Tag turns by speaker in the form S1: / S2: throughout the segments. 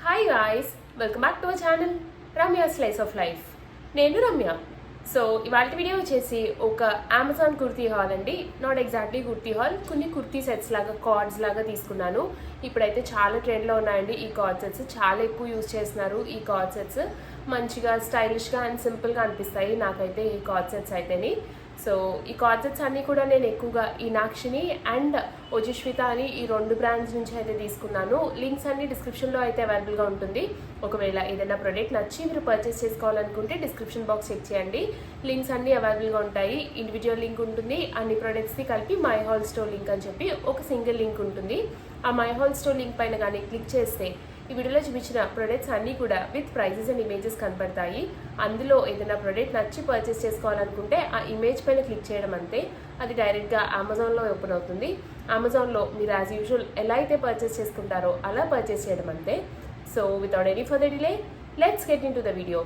S1: Hi guys, welcome back to our channel Ramya slice of life. నేను Ramya. So ఇవాళ video వచ్చేసి ఒక అమెజాన్ కుర్తీ హాల్ అండి. నాట్ ఎగ్జాక్ట్లీ కుర్తీ హాల్, కొన్ని కుర్తీ సెట్స్ లాగా కార్డ్స్ లాగా తీసుకున్నాను. ఇప్పుడైతే చాలా ట్రెండ్లో ఉన్నాయండి ఈ కార్డ్ సెట్స్. చాలా ఎక్కువ యూజ్ చేస్తున్నారు ఈ కార్డ్ సెట్స్. మంచిగా స్టైలిష్గా అండ్ సింపుల్గా అనిపిస్తాయి నాకైతే ఈ కార్డ్ సెట్స్ అయితేని. సో ఈ కార్డ్ సెట్స్ అన్నీ కూడా నేను ఎక్కువగా ఈనాక్షిని అండ్ ఓజస్విత అని ఈ రెండు బ్రాండ్స్ నుంచి అయితే తీసుకున్నాను. లింక్స్ అన్ని డిస్క్రిప్షన్లో అయితే అవైలబుల్గా ఉంటుంది. ఒకవేళ ఏదైనా ప్రోడక్ట్ నచ్చి మీరు పర్చేస్ చేసుకోవాలనుకుంటే డిస్క్రిప్షన్ బాక్స్ చెక్ చేయండి. లింక్స్ అన్నీ అవైలబుల్గా ఉంటాయి. ఇండివిజువల్ లింక్ ఉంటుంది, అన్ని ప్రోడక్ట్స్ని కలిపి మై హాల్ స్టోర్ లింక్ అని చెప్పి ఒక సింగిల్ లింక్ ఉంటుంది. ఆ మై హాల్ స్టోర్ లింక్ పైన కానీ క్లిక్ చేస్తే ఈ వీడియోలో చూపించిన ప్రొడక్ట్స్ అన్నీ కూడా విత్ ప్రైజెస్ అండ్ ఇమేజెస్ కనపడతాయి. అందులో ఏదైనా ప్రోడక్ట్ నచ్చి పర్చేస్ చేసుకోవాలనుకుంటే ఆ ఇమేజ్ పైన క్లిక్ చేయడం అంతే, అది డైరెక్ట్గా అమెజాన్లో ఓపెన్ అవుతుంది. అమెజాన్లో మీరు యాజ్ యూజువల్ ఎలా అయితే పర్చేస్ చేసుకుంటారో అలా పర్చేస్ చేయడం అంతే. So without any further delay let's get in to the video.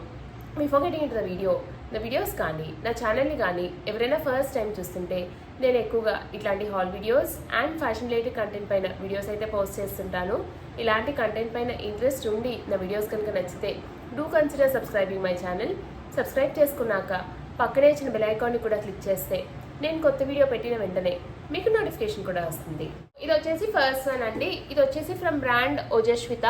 S1: Before getting in to the videos కానీ నా ఛానల్ని కానీ ఎవరైనా ఫస్ట్ టైం చూస్తుంటే నేను ఎక్కువగా ఇట్లాంటి hall videos and fashion related content పైన వీడియోస్ అయితే పోస్ట్ చేస్తుంటాను. ఇలాంటి కంటెంట్ పైన ఇంట్రెస్ట్ ఉండి నా వీడియోస్ కనుక నచ్చితే do consider subscribing my channel. Subscribe చేసుకున్నాక పక్కనే ఇచ్చిన బెల్ ఐకాన్ని కూడా క్లిక్ చేస్తే నేను కొత్త వీడియో పెట్టిన వెంటనే మీకు నోటిఫికేషన్ కూడా వస్తుంది. ఇది వచ్చేసి ఫస్ట్ వన్ అండి. ఇది వచ్చేసి from brand Ojasvita.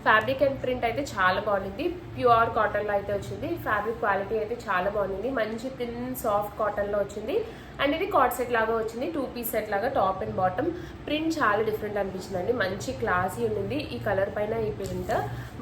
S1: Fabric and print అయితే చాలా బాగుంది. ప్యూర్ కాటన్లో అయితే వచ్చింది. ఫ్యాబ్రిక్ క్వాలిటీ అయితే చాలా బాగుంది. మంచి థిన్ సాఫ్ట్ కాటన్లో వచ్చింది. అండ్ ఇది కార్డ్ సెట్ లాగా వచ్చింది, 2 పీస్ సెట్ లాగా. టాప్ అండ్ బాటమ్ ప్రింట్ చాలా డిఫరెంట్ అనిపించిందండి. మంచి క్లాసీ ఉండింది ఈ కలర్ పైన. ఈ ప్రింట్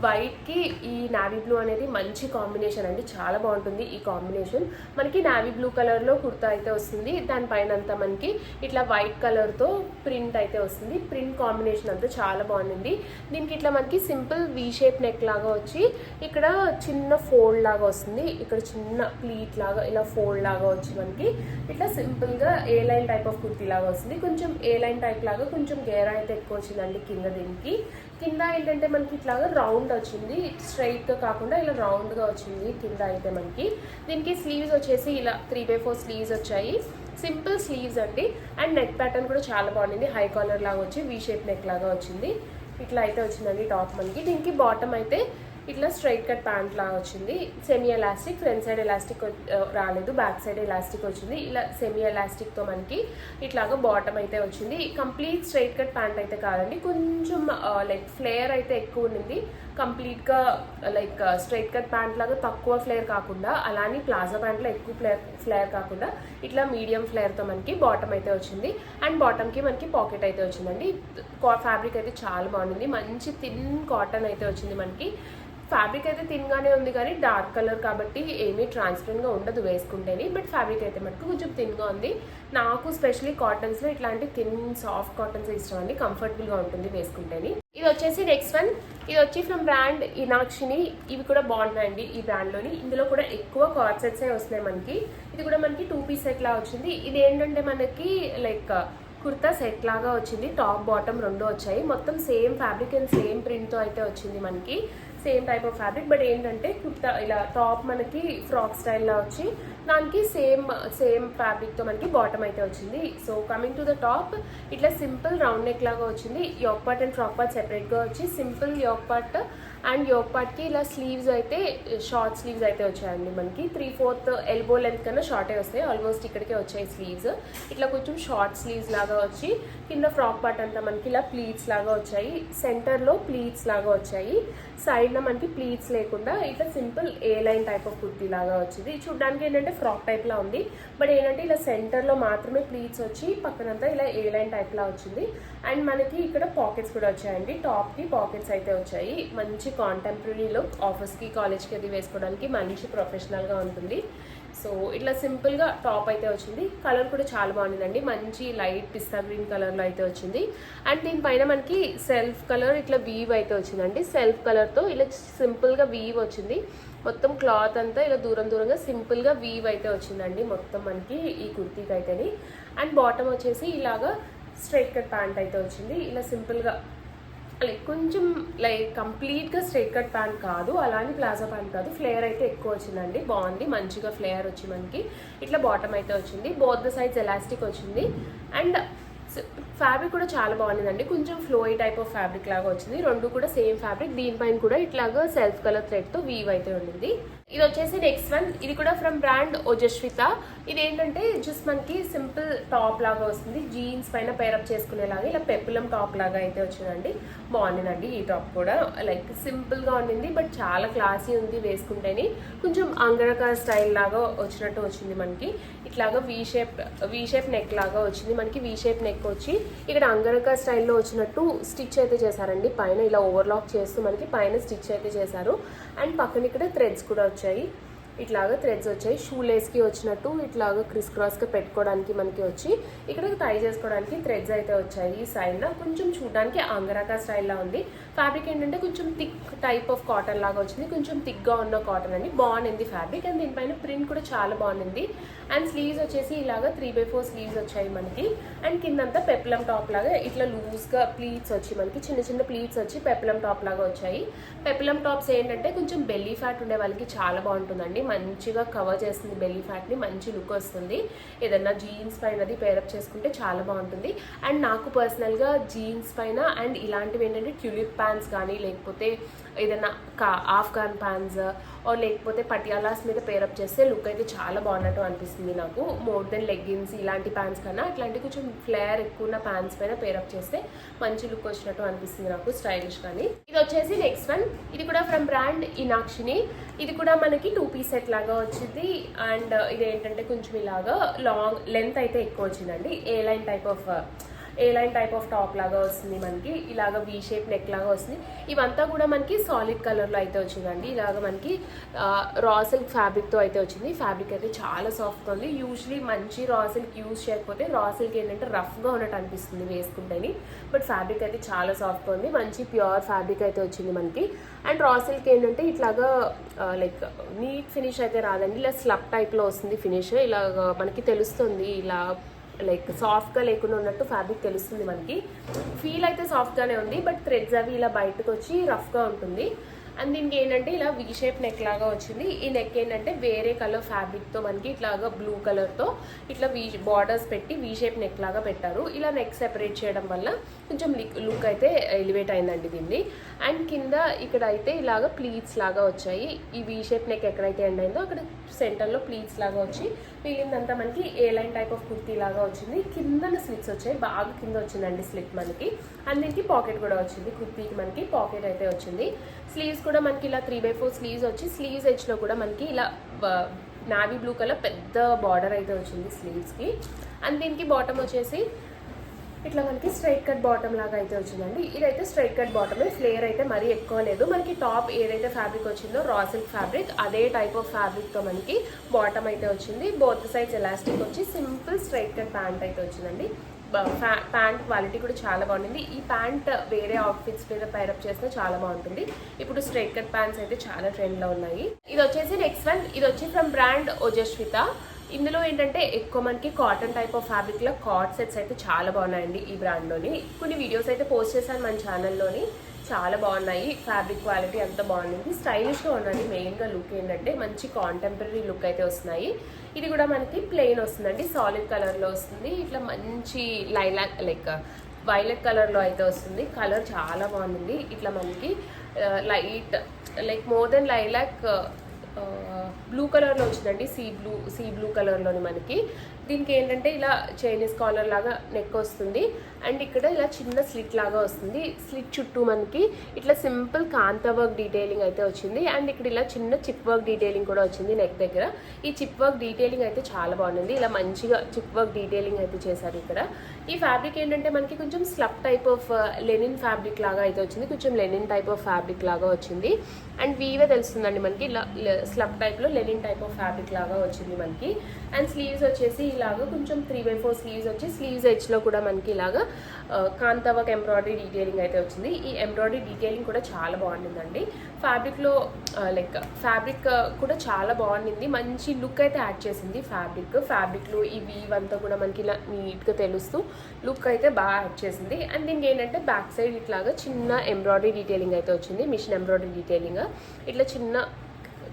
S1: వైట్కి ఈ నావీ బ్లూ అనేది మంచి కాంబినేషన్ అండి. చాలా బాగుంటుంది ఈ కాంబినేషన్. మనకి నావీ బ్లూ కలర్లో కుర్తా అయితే వస్తుంది. దానిపైన అంతా మనకి ఇట్లా వైట్ కలర్తో ప్రింట్ అయితే వస్తుంది. ప్రింట్ కాంబినేషన్ అంతా చాలా బాగుంది. దీనికి ఇట్లా మనకి సింపుల్ వీ షేప్ నెక్ లాగా వచ్చి ఇక్కడ చిన్న ఫోల్డ్ లాగా వస్తుంది. ఇక్కడ చిన్న ప్లీట్ లాగా ఇలా ఫోల్డ్ లాగా వచ్చి మనకి ఇట్లా సింపుల్గా ఏ లైన్ టైప్ ఆఫ్ కుర్తీ లాగా వస్తుంది. కొంచెం ఏ లైన్ టైప్ లాగా కొంచెం గేరా అయితే ఎక్కువ వచ్చిందండి కింద. దీనికి కింద ఏంటంటే మనకి ఇట్లాగా రౌండ్ వచ్చింది, స్ట్రైట్గా కాకుండా ఇలా రౌండ్గా వచ్చింది కింద అయితే మనకి. దీనికి స్లీవ్స్ వచ్చేసి ఇలా 3/4 స్లీవ్స్ వచ్చాయి. సింపుల్ స్లీవ్స్ అండి. అండ్ నెక్ ప్యాటర్న్ కూడా చాలా బాగుంది. హై కాలర్ లాగా వచ్చి వీ షేప్ నెక్ లాగా వచ్చింది. ఇట్లా అయితే వచ్చిందండి టాప్ మనకి. దీనికి బాటమ్ అయితే ఇట్లా స్ట్రైట్ కట్ ప్యాంట్ లాగా వచ్చింది. Semi elastic, front side elastic రాలేదు, బ్యాక్ సైడ్ ఎలాస్టిక్ వచ్చింది. ఇలా సెమీ ఎలాస్టిక్తో మనకి ఇట్లాగా బాటమ్ అయితే వచ్చింది. కంప్లీట్ స్ట్రైట్ కట్ ప్యాంట్ అయితే కాదండి, కొంచెం లైక్ ఫ్లేయర్ అయితే ఎక్కువ ఉంది. కంప్లీట్గా లైక్ స్ట్రైట్ కట్ ప్యాంట్ లాగా తక్కువ ఫ్లేయర్ కాకుండా, అలానే ప్లాజా ప్యాంట్లో ఎక్కువ ఫ్లేయర్ కాకుండా ఇట్లా మీడియం ఫ్లేయర్తో మనకి బాటమ్ అయితే వచ్చింది. అండ్ బాటమ్కి మనకి పాకెట్ అయితే వచ్చిందండి. ఫ్యాబ్రిక్ అయితే చాలా బాగుంది. మంచి థిన్ కాటన్ అయితే వచ్చింది మనకి. ఫ్యాబ్రిక్ అయితే థిన్గానే ఉంది కానీ డార్క్ కలర్ కాబట్టి ఏమీ ట్రాన్స్పరెంట్గా ఉండదు వేసుకుంటేనే. బట్ ఫ్యాబ్రిక్ అయితే మటుకు కొంచెం థిన్గా ఉంది. నాకు స్పెషలీ కాటన్స్లో ఇట్లాంటి థిన్ సాఫ్ట్ కాటన్స్ ఇష్టం అండి. కంఫర్టబుల్గా ఉంటుంది వేసుకుంటేనే. ఇది వచ్చేసి నెక్స్ట్ వన్. ఇది వచ్చి ఫ్రమ్ బ్రాండ్ ఈనాక్షిని. ఇవి కూడా బాగున్నాయండి ఈ బ్రాండ్లోని. ఇందులో కూడా ఎక్కువ కార్డ్ సెట్సే వస్తున్నాయి మనకి. ఇది కూడా మనకి 2 పీస్ సెట్ లాగా వచ్చింది. ఇది ఏంటంటే మనకి లైక్ కుర్తా సెట్ లాగా వచ్చింది. టాప్ బాటమ్ రెండు వచ్చాయి. మొత్తం సేమ్ ఫ్యాబ్రిక్ అండ్ సేమ్ ప్రింట్తో అయితే వచ్చింది మనకి. Same type of fabric. But ఏంటంటే కుర్తా ఇలా టాప్ మనకి ఫ్రాక్ స్టైల్లో వచ్చి దానికి సేమ్ ఫ్యాబ్రిక్తో మనకి బాటమ్ అయితే వచ్చింది. So coming to the top, ఇట్లా సింపుల్ రౌండ్ నెక్ లాగా వచ్చింది. Yoke part and frock part సెపరేట్గా వచ్చి simple yoke part and yoke పార్ట్కి ఇలా స్లీవ్స్ అయితే షార్ట్ స్లీవ్స్ అయితే వచ్చాయండి మనకి. 3/4 ఎల్బో లెంత్ కన్నా షార్టే వస్తాయి. ఆల్మోస్ట్ ఇక్కడికే వచ్చాయి స్లీవ్స్. ఇట్లా కొంచెం షార్ట్ స్లీవ్స్ లాగా వచ్చి కింద ఫ్రాక్ పార్ట్ అంతా మనకి ఇలా ప్లీట్స్ లాగా వచ్చాయి. సెంటర్లో ప్లీట్స్ లాగా వచ్చాయి. సైడ్న మనకి ప్లీట్స్ లేకుండా ఇట్లా simple A line type of kurti లాగా వచ్చింది. చూడడానికి ఏంటంటే ఫ్రాక్ టైప్లా ఉంది. బట్ ఏంటంటే ఇలా సెంటర్లో మాత్రమే ప్లీట్స్ వచ్చి పక్కనంతా ఇలా ఏ లైన్ టైప్లా వచ్చింది. అండ్ మనకి ఇక్కడ పాకెట్స్ కూడా వచ్చాయండి. టాప్కి పాకెట్స్ అయితే వచ్చాయి. మంచి కాంటెంపరీ లుక్, ఆఫీస్కి కాలేజ్కి అది వేసుకోవడానికి మంచి ప్రొఫెషనల్గా ఉంటుంది. సో ఇట్లా సింపుల్గా టాప్ అయితే వచ్చింది. కలర్ కూడా చాలా బాగుందండి. మంచి లైట్ పిస్తా గ్రీన్ కలర్లో అయితే వచ్చింది. అండ్ దీనిపైన మనకి సెల్ఫ్ కలర్ ఇట్లా వీవ్ అయితే వచ్చిందండి. సెల్ఫ్ కలర్తో ఇలా సింపుల్గా వీవ్ వచ్చింది. మొత్తం క్లాత్ అంతా ఇలా దూరంగా సింపుల్గా వీవ్ అయితే వచ్చిందండి మొత్తం మనకి ఈ కుర్తీకి అయితేని. అండ్ బాటమ్ వచ్చేసి ఇలాగా స్ట్రైట్ కట్ ప్యాంట్ అయితే వచ్చింది. ఇలా సింపుల్గా లైక్ కొంచెం లైక్ కంప్లీట్గా స్ట్రైట్ కట్ ప్యాంట్ కాదు, అలానే ప్లాజా ప్యాంట్ కాదు, ఫ్లేయర్ అయితే ఎక్కువ వచ్చిందండి. బాగుంది, మంచిగా ఫ్లేయర్ వచ్చి మనకి ఇట్లా బాటమ్ అయితే వచ్చింది. బోత్ ద సైడ్స్ ఎలాస్టిక్ వచ్చింది. అండ్ ఫ్యాబ్రిక్ కూడా చాలా బాగుందండి. కొంచెం ఫ్లోయి టైప్ ఆఫ్ ఫ్యాబ్రిక్ లాగా వచ్చింది. రెండు కూడా సేమ్ ఫ్యాబ్రిక్. దీనిపైన కూడా ఇట్లాగా సెల్ఫ్ కలర్ థ్రెడ్తో వీవ్ అయితే ఉండింది. ఇది వచ్చేసి నెక్స్ట్ వన్. ఇది కూడా ఫ్రమ్ బ్రాండ్ ఓజస్విత. ఇది ఏంటంటే జస్ట్ మనకి సింపుల్ టాప్ లాగా వస్తుంది. జీన్స్ పైన పేరప్ చేసుకునేలాగా ఇలా పెప్పులం టాప్ లాగా అయితే వచ్చిందండి. బాగుండిందండి ఈ టాప్ కూడా. లైక్ సింపుల్గా ఉండింది బట్ చాలా క్లాసీ ఉంది వేసుకుంటేనే. కొంచెం అంగరక స్టైల్ లాగా వచ్చినట్టు వచ్చింది మనకి. ఇట్లాగా వీ షేప్ నెక్ లాగా వచ్చింది మనకి. వీ షేప్ నెక్ వచ్చి ఇక్కడ అంగరక స్టైల్లో వచ్చినట్టు స్టిచ్ అయితే చేశారండి. పైన ఇలా ఓవర్లాక్ చేస్తూ మనకి పైన స్టిచ్ అయితే చేశారు. అండ్ పక్కన ఇక్కడ థ్రెడ్స్ కూడా వచ్చాయి. ఇట్లాగా థ్రెడ్స్ వచ్చాయి. షూ లేస్కి వచ్చినట్టు ఇట్లాగా క్రిస్ క్రాస్గా పెట్టుకోవడానికి మనకి వచ్చి ఇక్కడ టై చేసుకోవడానికి థ్రెడ్స్ అయితే వచ్చాయి. ఈ సైడ్న కొంచెం చూడడానికి అంగరకా స్టైల్లా ఉంది. ఫ్యాబ్రిక్ ఏంటంటే కొంచెం థిక్ టైప్ ఆఫ్ కాటన్ లాగా వచ్చింది. కొంచెం థిక్గా ఉన్న కాటన్ అండి. బాగుంది ఫ్యాబ్రిక్. అండ్ దీనిపైన ప్రింట్ కూడా చాలా బాగుంది. అండ్ స్లీవ్స్ వచ్చేసి ఇలాగా 3/4 స్లీవ్స్ వచ్చాయి మనకి. అండ్ కిందంతా పెప్లం టాప్ లాగా ఇట్లా లూజ్గా ప్లీట్స్ వచ్చి మనకి చిన్న చిన్న ప్లీట్స్ వచ్చి పెప్లం టాప్ లాగా వచ్చాయి. పెప్లం టాప్స్ ఏంటంటే కొంచెం బెల్లీ ఫ్యాట్ ఉండే వాళ్ళకి చాలా బాగుంటుందండి. మంచిగా కవర్ చేస్తుంది బెల్లీ ఫ్యాట్ని. మంచి లుక్ వస్తుంది. ఏదన్నా జీన్స్ పైన అది పేరప్ చేసుకుంటే చాలా బాగుంటుంది. అండ్ నాకు పర్సనల్గా జీన్స్ పైన అండ్ ఇలాంటివి ఏంటంటే ట్యూలిప్ ప్యాంట్స్ కానీ లేకపోతే ఏదైనా ఆఫ్ఘాన్ ప్యాంట్స్ లేకపోతే పటియాలాస్ మీద పేరప్ చేస్తే లుక్ అయితే చాలా బాగున్నట్టు అనిపిస్తుంది నాకు. మోర్ దెన్ లెగ్గిన్స్ ఇలాంటి ప్యాంట్స్ కన్నా ఇట్లాంటి కొంచెం ఫ్లేర్ ఎక్కువ ఉన్న ప్యాంట్స్ పైన పేరప్ చేస్తే మంచి లుక్ వచ్చినట్టు అనిపిస్తుంది నాకు, స్టైలిష్ కానీ. ఇది వచ్చేసి నెక్స్ట్ వన్. ఇది కూడా ఫ్రమ్ బ్రాండ్ ఇనాక్షిని. ఇది కూడా మనకి 2 పీస్ సెట్ లాగా వచ్చింది. అండ్ ఇది ఏంటంటే కొంచెం ఇలాగా లాంగ్ లెంత్ అయితే ఎక్కువ వచ్చిందండి. ఏ లైన్ టైప్ ఆఫ్ టాప్ లాగా వస్తుంది మనకి. ఇలాగ వీ షేప్ నెక్ లాగా వస్తుంది. ఇవంతా కూడా మనకి సాలిడ్ కలర్లో అయితే వచ్చిందండి. ఇలాగ మనకి రా సిల్క్ ఫ్యాబ్రిక్తో అయితే వచ్చింది. ఫ్యాబ్రిక్ అయితే చాలా సాఫ్ట్గా ఉంది. యూజువలీ మంచి రా సిల్క్ యూజ్ చేయకపోతే రా సిల్క్ ఏంటంటే రఫ్గా ఉన్నట్టు అనిపిస్తుంది వేసుకుంటేని. బట్ ఫ్యాబ్రిక్ అయితే చాలా సాఫ్ట్గా ఉంది. మంచి ప్యూర్ ఫ్యాబ్రిక్ అయితే వచ్చింది మనకి. అండ్ రా సిల్క్ ఏంటంటే ఇట్లాగా లైక్ నీట్ ఫినిష్ అయితే రాదండి. ఇలా స్లబ్ టైప్లో వస్తుంది ఫినిష్. ఇలాగ మనకి తెలుస్తుంది. ఇలా లైక్ సాఫ్ట్గా లేకుండా ఉన్నట్టు ఫ్యాబ్రిక్ తెలుస్తుంది మనకి. ఫీల్ అయితే సాఫ్ట్గానే ఉంది బట్ థ్రెడ్స్ అవి ఇలా బయటకు వచ్చి రఫ్గా ఉంటుంది. అండ్ దీనికి ఏంటంటే ఇలా వీ షేప్ నెక్ లాగా వచ్చింది. ఈ నెక్ ఏంటంటే వేరే కలర్ ఫ్యాబ్రిక్తో మనకి ఇట్లాగా బ్లూ కలర్తో ఇట్లా బార్డర్స్ పెట్టి వీ షేప్ నెక్ లాగా పెట్టారు. ఇలా నెక్ సెపరేట్ చేయడం వల్ల కొంచెం లుక్ అయితే ఎలివేట్ అయిందండి దీన్ని. అండ్ కింద ఇక్కడ అయితే ఇలాగ ప్లీట్స్ లాగా వచ్చాయి. ఈ వీ షేప్ నెక్ ఎక్కడైతే ఎండ్ అయిందో అక్కడ సెంటర్లో ప్లీట్స్ లాగా వచ్చి మిగిలిందంతా మనకి ఏ లైన్ టైప్ ఆఫ్ కుర్తీ లాగా వచ్చింది. కిందన స్లిట్స్ వచ్చాయి. బాగా కింద వచ్చిందండి స్లిట్ మనకి. అండ్ దీనికి పాకెట్ కూడా వచ్చింది. కుర్తీకి మనకి పాకెట్ అయితే వచ్చింది. స్లీవ్స్ కూడా మనకి ఇలా 3/4 స్లీవ్స్ వచ్చి స్లీవ్స్ ఎడ్జ్లో కూడా మనకి ఇలా నావీ బ్లూ కలర్ పెద్ద బార్డర్ అయితే వచ్చింది స్లీవ్స్కి. అండ్ దీనికి బాటమ్ వచ్చేసి ఇట్లా మనకి స్ట్రైట్ కట్ బాటమ్ లాగా అయితే వచ్చిందండి. ఇదైతే స్ట్రైట్ కట్ బాటమే. ఫ్లేయర్ అయితే మరీ ఎక్కువ లేదు. మనకి టాప్ ఏదైతే ఫ్యాబ్రిక్ వచ్చిందో రా సిల్క్ ఫ్యాబ్రిక్ అదే టైప్ ఆఫ్ ఫ్యాబ్రిక్తో మనకి బాటమ్ అయితే వచ్చింది. బోత్ సైడ్స్ ఎలాస్టిక్ వచ్చి సింపుల్ స్ట్రైట్ కట్ ప్యాంట్ అయితే వచ్చిందండి. ప్యాంట్ క్వాలిటీ కూడా చాలా బాగుంది. ఈ ప్యాంట్ వేరే అవుట్ఫిట్స్ మీద పైరప్ చేస్తే చాలా బాగుంటుంది. ఇప్పుడు స్ట్రైట్ కట్ ప్యాంట్స్ అయితే చాలా ట్రెండ్లో ఉన్నాయి. ఇది వచ్చేసి నెక్స్ట్ వన్. ఇది వచ్చి ఫ్రమ్ బ్రాండ్ ఓజస్విత. ఇందులో ఏంటంటే ఎక్కువ మనకి కాటన్ టైప్ ఆఫ్ ఫ్యాబ్రిక్లో కార్డ్ సెట్స్ అయితే చాలా బాగున్నాయండి ఈ బ్రాండ్లోని. కొన్ని వీడియోస్ అయితే పోస్ట్ చేశాను మన ఛానల్లోని. చాలా బాగున్నాయి. ఫ్యాబ్రిక్ క్వాలిటీ అంతా బాగుంది. స్టైలిష్గా ఉన్నది. మెయిన్గా లుక్ ఏంటంటే మంచి కాంటెంపరీ లుక్ అయితే వస్తున్నాయి. ఇది కూడా మనకి ప్లెయిన్ వస్తుందండి. సాలిడ్ కలర్లో వస్తుంది. ఇట్లా మంచి లైలాక్ లైక్ వైలెట్ కలర్లో అయితే వస్తుంది. కలర్ చాలా బాగుంది. ఇట్లా మనకి light like more than lilac blue కలర్లో వచ్చిందండి. సీ బ్లూ కలర్లోని మనకి. దీనికి ఏంటంటే ఇలా చైనీస్ కాలర్ లాగా నెక్ వస్తుంది. అండ్ ఇక్కడ ఇలా చిన్న స్లిట్ లాగా వస్తుంది. స్లిట్ చుట్టూ మనకి ఇట్లా సింపుల్ కాంతా వర్క్ డీటెయిలింగ్ అయితే వచ్చింది. అండ్ ఇక్కడ ఇలా చిన్న చిప్ వర్క్ డీటెయిలింగ్ కూడా వచ్చింది నెక్ దగ్గర. ఈ చిప్ వర్క్ డీటెయిలింగ్ అయితే చాలా బాగుంది. ఇలా మంచిగా చిప్ వర్క్ డీటెయిలింగ్ అయితే చేశారు ఇక్కడ. ఈ ఫ్యాబ్రిక్ ఏంటంటే మనకి కొంచెం slub type of linen fabric లాగా అయితే వచ్చింది. కొంచెం లెనిన్ టైప్ ఆఫ్ ఫ్యాబ్రిక్ లాగా వచ్చింది. అండ్ వీవే తెలుస్తుందండి మనకి. ఇలా స్లబ్ టైప్లో లెనిన్ టైప్ ఆఫ్ ఫ్యాబ్రిక్ లాగా వచ్చింది మనకి. అండ్ స్లీవ్స్ వచ్చేసి ఇలాగా కొంచెం 3/4 స్లీవ్స్ వచ్చి స్లీవ్స్ ఎడ్జ్లో కూడా మనకి ఇలాగా కాంతా వర్క్ ఎంబ్రాయిడరీ డీటెయిలింగ్ అయితే వచ్చింది. ఈ ఎంబ్రాయిడరీ డీటెయిలింగ్ కూడా చాలా బాగుంటుందండి. ఫ్యాబ్రిక్లో లైక్ ఫ్యాబ్రిక్ కూడా చాలా బాగుంది. మంచి లుక్ అయితే యాడ్ చేసింది ఫ్యాబ్రిక్లో ఈ వీవ్ అంతా కూడా మనకి ఇలా నీట్గా తెలుస్తూ లుక్ అయితే బాగా యాడ్ చేసింది. అండ్ దీనికి ఏంటంటే బ్యాక్ సైడ్ ఇట్లాగా చిన్న ఎంబ్రాయిడరీ డీటెయిలింగ్ అయితే వచ్చింది. మిషన్ ఎంబ్రాయిడరీ డీటెయిలింగ్ ఇట్లా చిన్న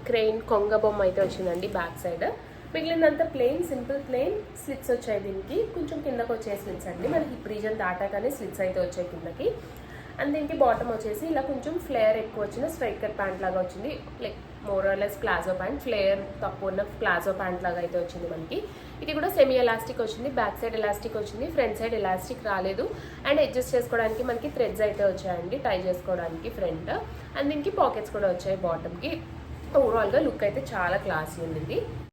S1: క్రెయిన్ కొంగ బొమ్మ అయితే వచ్చిందండి బ్యాక్ సైడ్. మిగిలినంత ప్లెయిన్, సింపుల్ ప్లెయిన్ స్లిట్స్ వచ్చాయి. దీనికి కొంచెం కిందకు వచ్చే స్లిట్స్ అండి, మనకి హిప్ రీజన్ దాటాకనే స్లిట్స్ అయితే వచ్చాయి కిందకి. అండ్ దీనికి బాటమ్ వచ్చేసి ఇలా కొంచెం ఫ్లేయర్ ఎక్కువ వచ్చిన స్ట్రైట్ కట్ ప్యాంట్ లాగా వచ్చింది. Like morals palazzo pant, flayer తక్కువ ఉన్న ప్లాజో ప్యాంట్ లాగా అయితే వచ్చింది మనకి. ఇది కూడా సెమీ ఎలాస్టిక్ వచ్చింది, బ్యాక్ సైడ్ ఎలాస్టిక్ వచ్చింది, ఫ్రంట్ సైడ్ ఎలాస్టిక్ రాలేదు. అండ్ అడ్జస్ట్ చేసుకోవడానికి మనకి థ్రెడ్స్ అయితే వచ్చాయండి టై చేసుకోవడానికి ఫ్రంట్. అండ్ దీనికి పాకెట్స్ కూడా వచ్చాయి బాటమ్కి. ఓవరాల్గా లుక్ అయితే చాలా క్లాసీ ఉంది.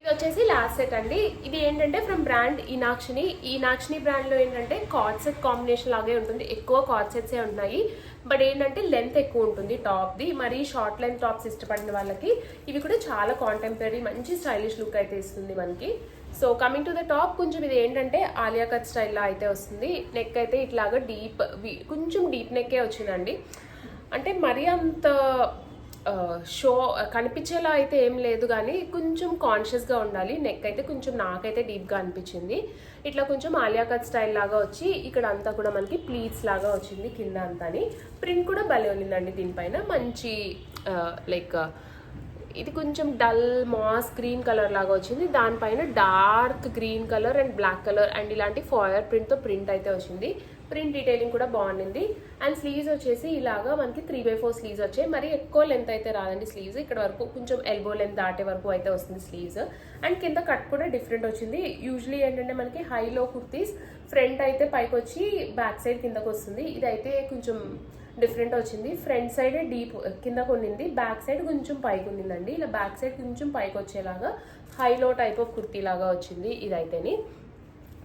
S1: ఇది వచ్చేసి లాస్ట్ సెట్ అండి. ఇది ఏంటంటే ఫ్రమ్ బ్రాండ్ ఈనాక్షిని బ్రాండ్లో ఏంటంటే కార్డ్ సెట్ కాంబినేషన్ లాగే ఉంటుంది. ఎక్కువ కార్డ్ సెట్సే ఉన్నాయి, బట్ ఏంటంటే లెంత్ ఎక్కువ ఉంటుంది టాప్ది. మరి షార్ట్ లెంత్ టాప్స్ ఇష్టపడిన వాళ్ళకి ఇవి కూడా చాలా కాంటెంపరీ మంచి స్టైలిష్ లుక్ అయితే ఇస్తుంది మనకి. So coming to the top, కొంచెం ఇది ఏంటంటే ఆలియా కట్ స్టైల్లో అయితే వస్తుంది. నెక్ అయితే ఇట్లాగా కొంచెం డీప్ నెక్కే వచ్చిందండి. అంటే మరీ అంత షో కనిపించేలా అయితే ఏం లేదు, కానీ కొంచెం కాన్షియస్గా ఉండాలి. నెక్ అయితే కొంచెం నాకైతే డీప్గా అనిపించింది. ఇట్లా కొంచెం ఆలియా కట్ స్టైల్ లాగా వచ్చి ఇక్కడ అంతా కూడా మనకి ప్లీట్స్ లాగా వచ్చింది కింద అంతాని. ప్రింట్ కూడా భలే ఉండిందండి దీనిపైన. మంచి లైక్ ఇది కొంచెం డల్ మాస్ గ్రీన్ కలర్ లాగా వచ్చింది, దానిపైన dark green colour and black colour and ఇలాంటి ఫాయర్ ప్రింట్తో ప్రింట్ అయితే వచ్చింది. ప్రింట్ డీటెయిలింగ్ కూడా బాగుండింది. అండ్ స్లీవ్స్ వచ్చేసి ఇలాగా మనకి 3/4 స్లీవ్స్ వచ్చాయి. మరి ఎక్కువ లెంత్ అయితే రాదండి స్లీవ్స్, ఇక్కడ వరకు కొంచెం ఎల్బో లెంత్ దాటే వరకు అయితే వస్తుంది స్లీవ్స్. అండ్ కింద కట్ కూడా డిఫరెంట్ వచ్చింది. యూజువలీ ఏంటంటే మనకి హైలో కుర్తీస్ ఫ్రంట్ అయితే పైకి వచ్చి బ్యాక్ సైడ్ కిందకు వస్తుంది, ఇదైతే కొంచెం డిఫరెంట్ వచ్చింది. ఫ్రంట్ సైడ్ డీప్ కిందకు ఉండింది, బ్యాక్ సైడ్ కొంచెం పైకి ఉండిందండి. ఇలా బ్యాక్ సైడ్ కొంచెం పైకి వచ్చేలాగా హైలో టైప్ ఆఫ్ కుర్తీ లాగా వచ్చింది ఇదైతేని.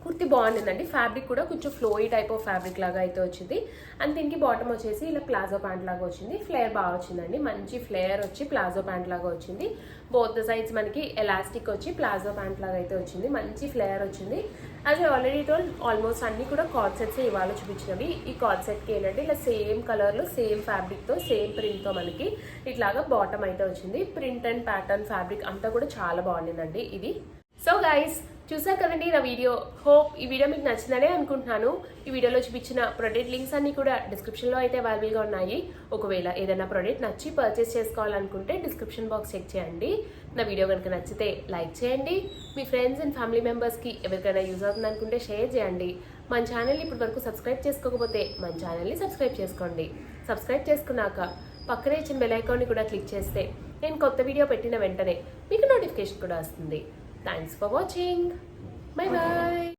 S1: కుర్తీ బాగుండిందండి. ఫ్యాబ్రిక్ కూడా కొంచెం ఫ్లోయి టైప్ ఆఫ్ ఫ్యాబ్రిక్ లాగా అయితే వచ్చింది. అండ్ దీనికి బాటమ్ వచ్చేసి ఇలా ప్లాజో ప్యాంట్ లాగా వచ్చింది. ఫ్లేయర్ బాగా వచ్చిందండి, మంచి ఫ్లేయర్ వచ్చి ప్లాజో ప్యాంట్ లాగా వచ్చింది. బోత్ ద సైడ్స్ మనకి ఎలాస్టిక్ వచ్చి ప్లాజో ప్యాంట్ లాగా అయితే వచ్చింది, మంచి ఫ్లేయర్ వచ్చింది. యాజ్ ఆల్రెడీ టోల్డ్ ఆల్మోస్ట్ అన్ని కూడా కార్డ్ సెట్స్ ఇవాళ చూపించినవి. ఈ కార్డ్ సెట్కి ఏంటంటే ఇలా సేమ్ కలర్లో సేమ్ ఫ్యాబ్రిక్తో సేమ్ ప్రింట్తో మనకి ఇట్లాగా బాటమ్ అయితే వచ్చింది. ప్రింట్ అండ్ ప్యాటర్న్ ఫ్యాబ్రిక్ అంతా కూడా చాలా బాగుండిందండి ఇది. సో గైస్ చూసారు కదండి నా వీడియో. హోప్ ఈ వీడియో మీకు నచ్చిందనే అనుకుంటున్నాను. ఈ వీడియోలో చూపించిన ప్రొడక్ట్ లింక్స్ అన్ని కూడా డిస్క్రిప్షన్లో అయితే అవైలబుల్గా ఉన్నాయి. ఒకవేళ ఏదైనా ప్రోడక్ట్ నచ్చి పర్చేస్ చేసుకోవాలనుకుంటే డిస్క్రిప్షన్ బాక్స్ చెక్ చేయండి. నా వీడియో కనుక నచ్చితే లైక్ చేయండి. మీ ఫ్రెండ్స్ అండ్ ఫ్యామిలీ మెంబర్స్కి ఎవరికైనా యూజ్ అవుతుంది అనుకుంటే షేర్ చేయండి. మన ఛానల్ని ఇప్పటి వరకు సబ్స్క్రైబ్ చేసుకోకపోతే మన ఛానల్ని సబ్స్క్రైబ్ చేసుకోండి. సబ్స్క్రైబ్ చేసుకున్నాక పక్కనే ఇచ్చిన బెల్ ఐకాన్ని కూడా క్లిక్ చేస్తే నేను కొత్త వీడియో పెట్టిన వెంటనే మీకు నోటిఫికేషన్ కూడా వస్తుంది. Thanks for watching. Bye bye.